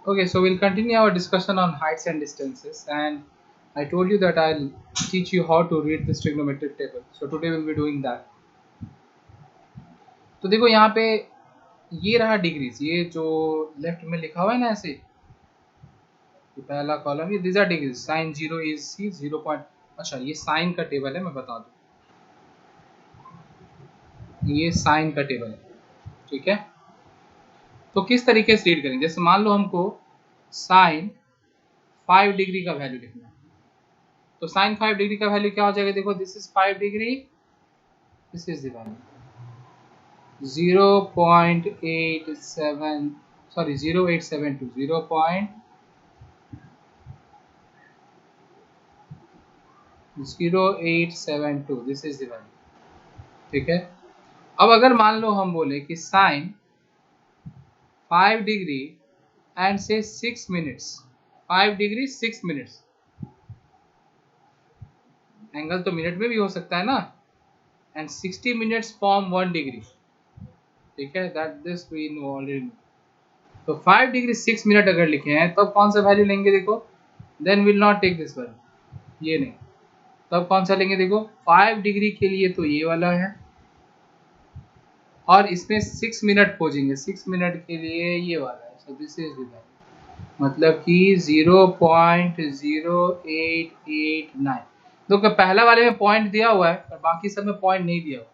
Okay, so we'll continue our discussion on heights and distances, and I told you that I'll teach you how to read this trigonometric table. So today we'll be doing that. तो देखो यहाँ पे ये रहा degrees, ये जो left में लिखा हुआ है ना ऐसे, ये पहला कॉलम, ये this are degrees, sine 0 is C 0 point. अच्छा, ये साइन का टेबल है, मैं बता दूं, ये साइन का टेबल है, ठीक है। तो किस तरीके से रीड करेंगे, जैसे मान लो हमको साइन 5 डिग्री का वैल्यू लिखना है, तो साइन 5 डिग्री का वैल्यू क्या हो जाएगा, देखो this is 5 degree, this is the value 0.87, sorry 0872, 0.0872, this is the value, ठीक है। अब अगर मान लो हम बोले कि साइन 5 डिग्री एंड से 6 मिनट्स, 5 डिग्री 6 मिनट्स, एंगल तो मिनट में भी हो सकता है ना, एंड 60 मिनट्स फॉर्म 1 डिग्री, ठीक है, that this we know already. तो 5 डिग्री 6 मिनट अगर लिखे हैं तब कौन सा वैल्यू लेंगे, देखो then will not take this value, ये नहीं, तब कौन सा लेंगे, देखो 5 डिग्री के लिए तो ये वाला है, और इसमें 6 मिनट खोजेंगे, 6 मिनट के लिए ये वाला है, so this is the value, मतलब कि 0.0889। तो पहला वाले में पॉइंट दिया हुआ है और बाकी सब में पॉइंट नहीं दिया हुआ,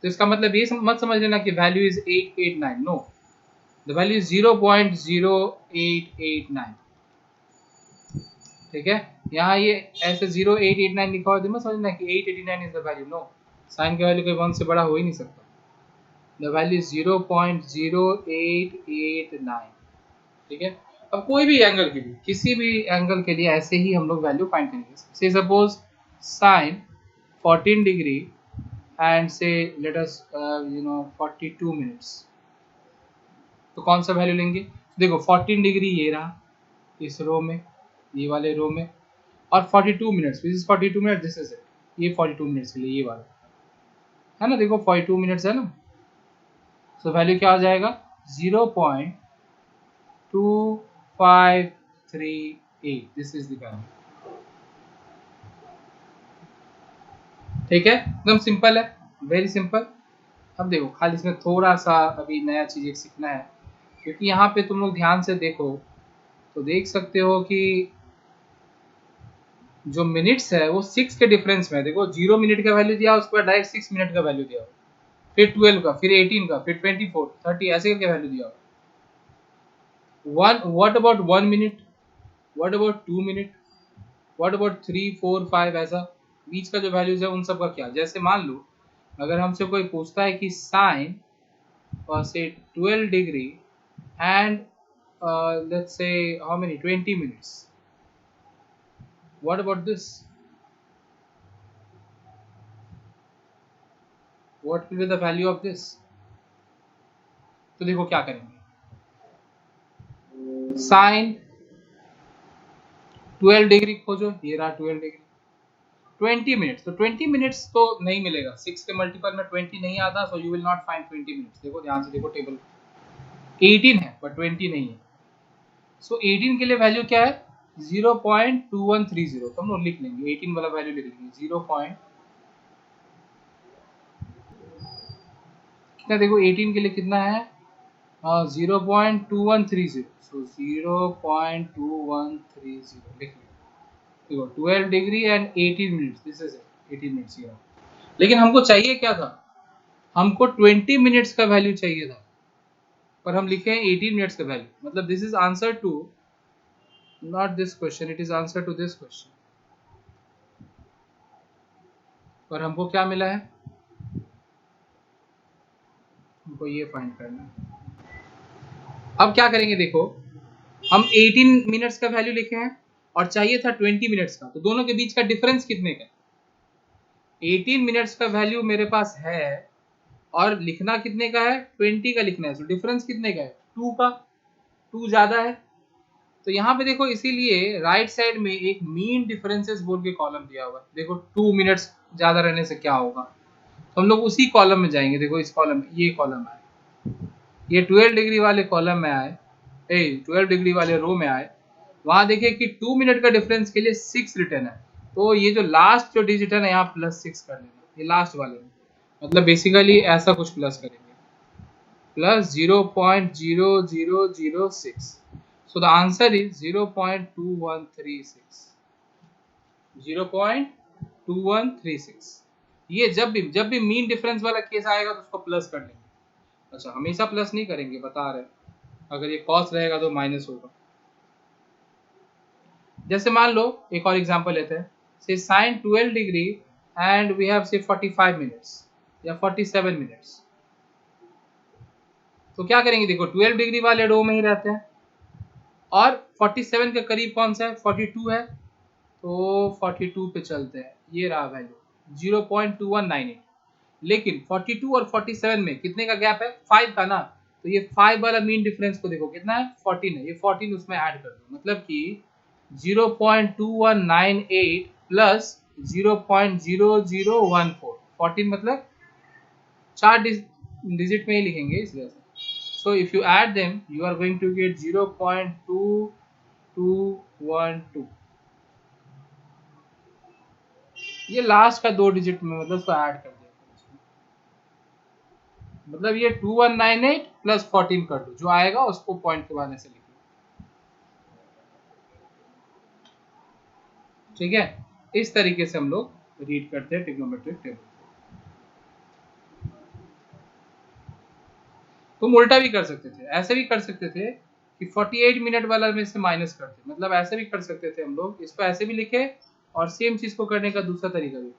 तो इसका मतलब ये मत समझ लेना कि value is 889, no, the value is 0.0889, ठीक है। यहाँ ये ऐसे 0889 लिखा हुआ है, तो मत समझना कि 889 is the value, no, sine का वैल्यू कोई 1 से बड़ा हो ही नहीं सकता, द वैल्यू इज 0.0889, ठीक है। अब कोई भी एंगल के लिए, किसी भी एंगल के लिए ऐसे ही हम लोग वैल्यू फाइंड करेंगे। से सपोज साइन 14 डिग्री एंड से लेट अस 42 मिनट्स, तो कौन सा वैल्यू लेंगे, देखो 14 डिग्री ये रहा इस रो में, ये वाले रो में, और 42 minutes, this is 42 minute, this is it, ये 42 मिनट्स के लिए ये वाला है ना, देखो 42 मिनट्स है ना, तो वैल्यू क्या हो जाएगा 0.2538, दिस इज द वैल्यू, ठीक है, एकदम सिंपल है, वेरी सिंपल। अब देखो खाली इसमें थोड़ा सा अभी नया चीज एक सीखना है, क्योंकि यहाँ पे तुम लोग ध्यान से देखो तो देख सकते हो कि जो मिनट्स है वो 6 के डिफरेंस में है, देखो 0 मिनट का वैल्यू दिया, उसके बाद डायरेक्ट 6 मिनट का वैल्यू दिया, फिर 12 का, फिर 18 का, फिर 24, 30 ऐसे करके वैल्यू दिया। What about 1 minute, what about 2 minute, what about 3 4 5, ऐसा बीच का जो वैल्यूज है उन सब का क्या, जैसे मान लो अगर हमसे कोई पूछता है कि साइन से 12 degree and let's say how many 20 minutes, what about this, what will be the value of this. तो देखो क्या करेंगे, साइन 12 डिग्री खोजो, ये रहा 12 डिग्री, 20 मिनट्स, तो 20 मिनट्स तो नहीं मिलेगा, 6 के मल्टीपल में 20 नहीं आता, so you will not find 20 minutes. देखो ध्यान से देखो टेबल, 18 है पर 20 नहीं है, सो 18 के लिए वैल्यू क्या है 0.2130, तो हम लोग लिख लेंगे 18 वाला वैल्यू लिख लेंगे 0. कितना, देखो 18 के लिए कितना है 0.2130, सो 0.2130 लिख लेंगे, देखो 12 degree and 18 minutes, this is 18 minutes ये, लेकिन हमको चाहिए क्या था, हमको 20 मिनट्स का वैल्यू चाहिए था, पर हम लिखे हैं 18 मिनट्स का वैल्यू, मतलब this is answer to not this question, it is answer to this question, पर हमको क्या मिला है, हमको ये फाइंड करना है। अब क्या करेंगे, देखो हम 18 मिनट्स का वैल्यू लिखे हैं और चाहिए था 20 मिनट्स का, तो दोनों के बीच का डिफरेंस कितने का, 18 मिनट्स का वैल्यू मेरे पास है और लिखना कितने का है 20 का लिखना है, तो डिफरेंस कितने का है 2 का, 2 ज्यादा है, तो यहाँ पे देखो इसीलिए राइट साइड में एक मीन डिफरेंसेस बोल के कॉलम दिया हुआ है, देखो 2 मिनट्स ज्यादा रहने से क्या होगा, तो हम लोग उसी कॉलम में जाएंगे, देखो इस कॉलम में, ये कॉलम है, ये 12 डिग्री वाले कॉलम में आए 12 डिग्री वाले रो में आए, वहां देखिए कि 2 मिनट का डिफरेंस के लिए 6 रिटर्न है, तो ये जो लास्ट जो डिजिट है ना यहाँ +6 कर लेना, ये लास्ट वाले में, मतलब बेसिकली ऐसा कुछ प्लस करेंगे, +0.0006, so the answer is 0.2136, 0.2136। ये जब भी मीन डिफरेंस वाला केस आएगा तो उसको प्लस कर लेंगे। अच्छा, हमेशा प्लस नहीं करेंगे, बता रहे, अगर ये कॉस रहेगा तो माइनस होगा। जैसे मान लो एक और एग्जांपल लेते हैं, say sin 12 degree and we have say 45 minutes या 47 मिनट्स, तो क्या करेंगे, देखो 12 डिग्री वाले रो में ही रहते हैं और 47 के करीब कौन सा है, 42 है, तो 42 पे चलते हैं, ये रहा वैल्यू 0.2198, लेकिन 42 और 47 में कितने का गैप है, 5 का ना, तो ये 5 वाला मीन डिफरेंस को देखो कितना है, 14 है, ये 14 उसमें ऐड कर दो, मतलब कि 0.2198 प्लस 0.0014, 14 मतलब 4 डिजिट में ही लिखेंगे इसलिए, so if you add them you are going to get 0.2212, ये लास्ट का 2 डिजिट में, मतलब उसको ऐड कर दिया, मतलब ये 2198 प्लस 14 कर दो, जो आएगा उसको पॉइंट के बाद ऐसे लिखो, ठीक है। इस तरीके से हम लोग रीड करते हैं ट्रिग्नोमेट्रिक टेबल। तुम उल्टा भी कर सकते थे, ऐसे भी कर सकते थे कि 48 मिनट वाला में से माइनस करते, मतलब ऐसे भी कर सकते थे हम लोग, इसको ऐसे भी लिखे और सेम चीज को करने का दूसरा तरीका भी,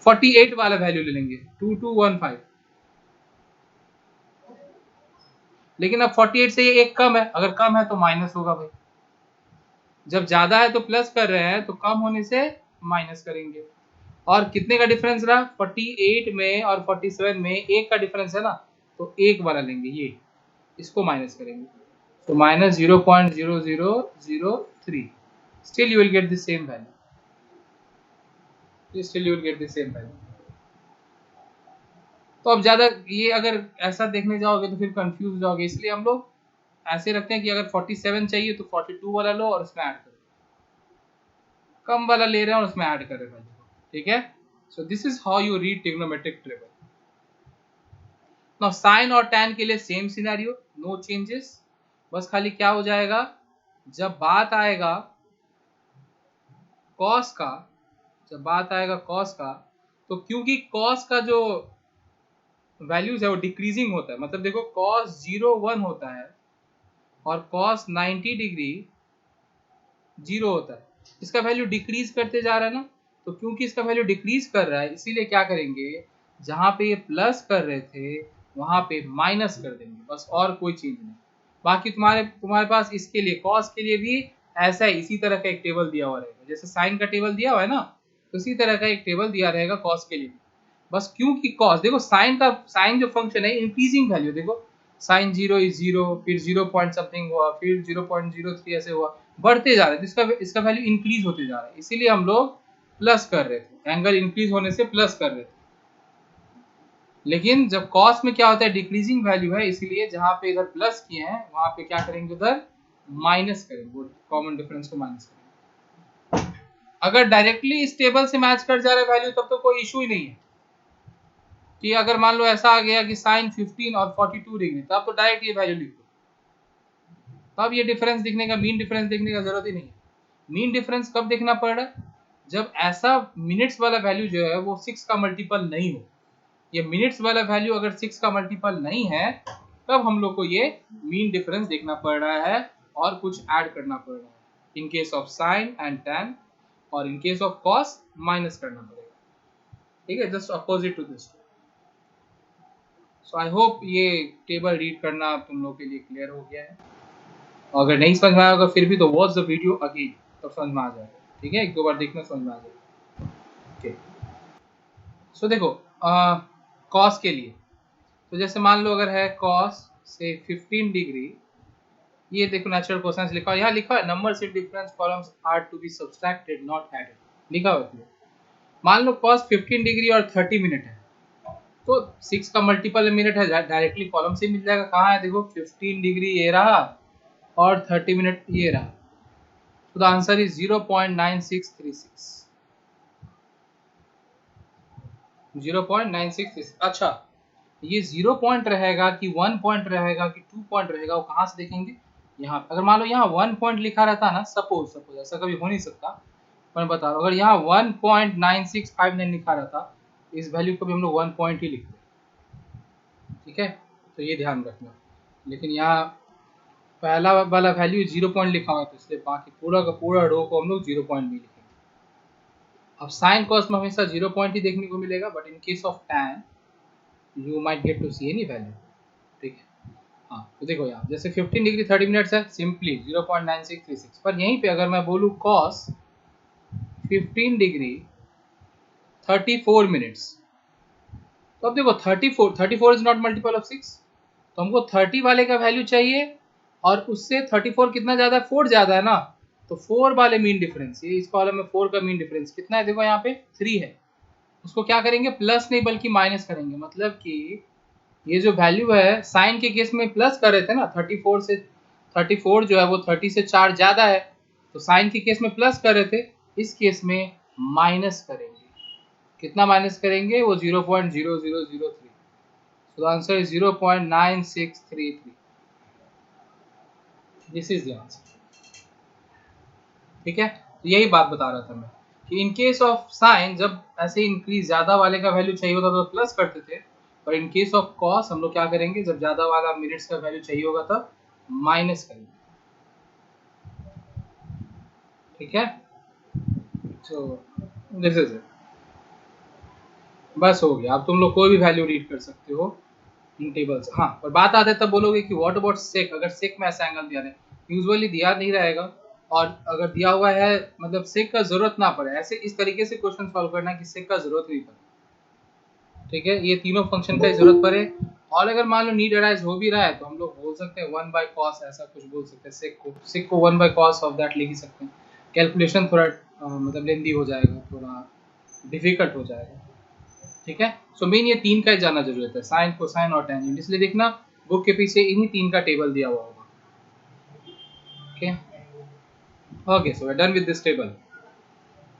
48 वाला वैल्यू ले लेंगे 2215, लेकिन अब 48 से ये एक कम है, अगर कम है तो माइनस होगा भाई, जब ज्यादा है तो प्लस कर रहे हैं तो कम होने से माइनस करेंगे, और कितने का डिफरेंस रहा, 48 में और 47 में एक का डिफरेंस है ना, तो एक वाला लेंगे, ये इसको माइनस करेंगे, तो minus 0.0003, still you will get the same value, still you will get the same value. तो अब ज्यादा ये अगर ऐसा देखने जाओगे तो फिर कंफ्यूज हो जाओगे, इसलिए हम लोग ऐसे रखते हैं कि अगर 47 चाहिए तो 42 वाला लो और उसमें ऐड करो, कम वाला ले रहे हैं और उसमें ऐड कर रहे हैं, ठीक है। So this is how you read trigonometric table. Now sine और टैन के लिए सेम सिनेरियो, नो चेंजेस, बस खाली क्या हो जाएगा, जब बात आएगा कॉस का, जब बात आएगा कॉस का, तो क्योंकि कॉस का जो वैल्यूज है वो डिक्रीजिंग होता है, मतलब देखो कॉस 0 1 होता है और कॉस 90 डिग्री 0 होता है, इसका वैल्यू डिक्रीज करते जा रहा है ना, तो क्योंकि इसका वैल्यू डिक्रीज कर रहा है इसीलिए क्या करेंगे, जहां पे ये प्लस कर रहे थे वहां पे माइनस कर देंगे, बस और कोई चीज नहीं। बाकी तुम्हारे पास इसके लिए कॉस के लिए भी ऐसा है, इसी तरह का एक टेबल दिया हुआ रहेगा, जैसे साइन का टेबल दिया हुआ है ना, तो इसी तरह का एक टेबल दिया रहेगा कॉस के लिए, बस क्योंकि कॉस देखो साइन जो फंक्शन है इंक्रीजिंग वैल्यू, देखो साइन 0 इज 0, फिर 0 पॉइंट समथिंग हुआ, फिर 0.03 ऐसे हुआ, बढ़ते जा रहे थे, इसका वैल्यू इंक्रीज होते जा रहा है, इसीलिए हम लोग प्लस कर रहे थे, एंगल इंक्रीज होने से प्लस कर रहे थे। लेकिन जब कॉस में क्या होता है, डिक्रीजिंग वैल्यू है, इसीलिए जहां पे इधर प्लस किए हैं वहां पे क्या करेंगे, उधर माइनस करेंगे, वो कॉमन डिफरेंस को माइनस करेंगे। अगर डायरेक्टली इस टेबल से मैच कर जा रहा है वैल्यू तब तो कोई इशू ही नहीं है, कि अगर मान लो ऐसा आ गया कि साइन 15 और 42 डिग्री, तब तो डायरेक्ट ये वैल्यू लिख दो, तब ये डिफरेंस दिखने का, मीन डिफरेंस देखने का जरूरत ही नहीं है। मीन डिफरेंस कब देखना पड़ रहा है, जब ऐसा मिनट्स वाला वैल्यू जो है वो 6 का मल्टीपल नहीं हो, ये मिनट्स वाला वैल्यू अगर 6 का मल्टीपल नहीं है तब हम लोग को ये मीन डिफरेंस देखना पड़ रहा है और कुछ ऐड करना पड़ रहा है, in case of sine and tan, और in case of cos minus करना पड़ेगा, ठीक है, just opposite to this. So I hope ये टेबल रीड करना तुम लोग के लिए क्लियर हो गया है, अगर नहीं समझ में आया होगा फिर भी तो वॉच द वीडियो अगेन, तब समझ में आ जाएगा, ठीक है, एक दो बार देखना समझ में आ जाएगा, ठीक। सो देखो कॉस के लिए, तो जैसे मान लो अगर है कॉस से 15 डिग्री, ये देखो नेचुरल क्वेश्चंस लिखा है, यहाँ लिखा है numbers in difference columns are to be subtracted not added, लिखा हुआ है। मान लो कॉस 15 डिग्री और 30 मिनट है, तो 6 का मल्टीपल मिनट है, डायरेक्टली कॉलम से मिल जाएगा। कहाँ है देखो, 15 डिग्री ये रहा और 30 मिनट ये रहा। तो द आंसर इज 0.9636। 0.9636। अच्छा, ये 0 पॉइंट रहेगा कि 1 पॉइंट रहेगा कि 2 पॉइंट रहेगा, वो कहाँ से देखेंगे? यहाँ पे अगर मान लो यहाँ 1 पॉइंट लिखा रहता ना, सपोज ऐसा कभी हो नहीं सकता, पर बता रहा हूँ, अगर यहाँ 1.9659 लिखा रहता, इस वैल्यू को भी हम लोग 1 पॉइंट ही लिखते। ठीक है, तो ये ध्यान रखना। लेकिन यहाँ पहला वाला वैल्यू 0 पॉइंट लिखा हुआ है, तो इसलिए बाकी पूरा का पूरा रो को हम लोग 0 पॉइंट भी लिखेंगे। अब साइन कॉस में हमेशा 0 पॉइंट ही देखने को मिलेगा, but in case of tan you might get to see any value. ठीक है, हाँ तो देखो यहाँ जैसे 15 डिग्री 30 मिनट्स है, सिंपली 0.9636। पर यहीं पे अगर मैं बोलूँ cos 15 डिग्री 34 मिनट्स, तो अब देखो 34 इज नॉट मल्टीपल ऑफ 6, तो हमको 30 वाले का वैल्यू चाहिए और उससे 34 कितना ज़्यादा है, 4 ज़्यादा है ना, तो 4 वाले मीन डिफरेंस, ये इस कॉलम में 4 का मीन डिफरेंस कितना है, देखो यहाँ पे 3 है, उसको क्या करेंगे, प्लस नहीं बल्कि माइनस करेंगे। मतलब कि ये जो वैल्यू है साइन के केस में प्लस कर रहे थे ना, 34 से 34 जो है वो 30 से 4 ज़्यादा है, तो साइन के केस में प्लस कर रहे थे, इस केस में माइनस करेंगे। कितना माइनस करेंगे, वो 0.0003। So the answer is 0.9633. This is the answer. ठीक है, तो यही बात बता रहा था मैं कि इन केस ऑफ साइन जब ऐसे इंक्रीज ज्यादा वाले का वैल्यू चाहिए होता तो प्लस करते थे, और इन केस ऑफ कॉस हम लोग क्या करेंगे, जब ज्यादा वाला मिनट्स का वैल्यू चाहिए होगा तब माइनस करेंगे। ठीक है, तो दिस इज इट, बस हो गया। अब तुम लोग कोई भी वैल्यू रीड कर सकते हो इन टेबल्स। हाँ, और बात आते तब बोलोगे कि व्हाट अबाउट सेक, अगर सेक में ऐसा एंगल दिया है, यूजुअली दिया नहीं रहेगा, और अगर दिया हुआ है मतलब सेक का जरूरत ना पड़े, ऐसे इस तरीके से क्वेश्चन सॉल्व करना कि सेक का जरूरत नहीं पड़े। ठीक है, ये तीनों फंक्शन का जरूरत पड़े, और अगर मान लो नीड अराइज हो भी रहा है तो हम लोग बोल सकते हैं 1 बाय कॉस, ऐसा कुछ बोल सकते हैं। सेक को 1 बाय कॉस ऑफ दैट लिख ही सकते हैं। कैलकुलेशन थोड़ा मतलब लेंदी हो जाएगा, थोड़ा डिफिकल्ट हो जाएगा। ठीक है, सो मेन ये तीन का ही जानना जरूरत है, साइन कोसाइन और टेंजेंट, इसलिए देखना बुक के पीछे इन्हीं तीन का टेबल दिया हुआ होगा। Okay, okay, so we are done with this table.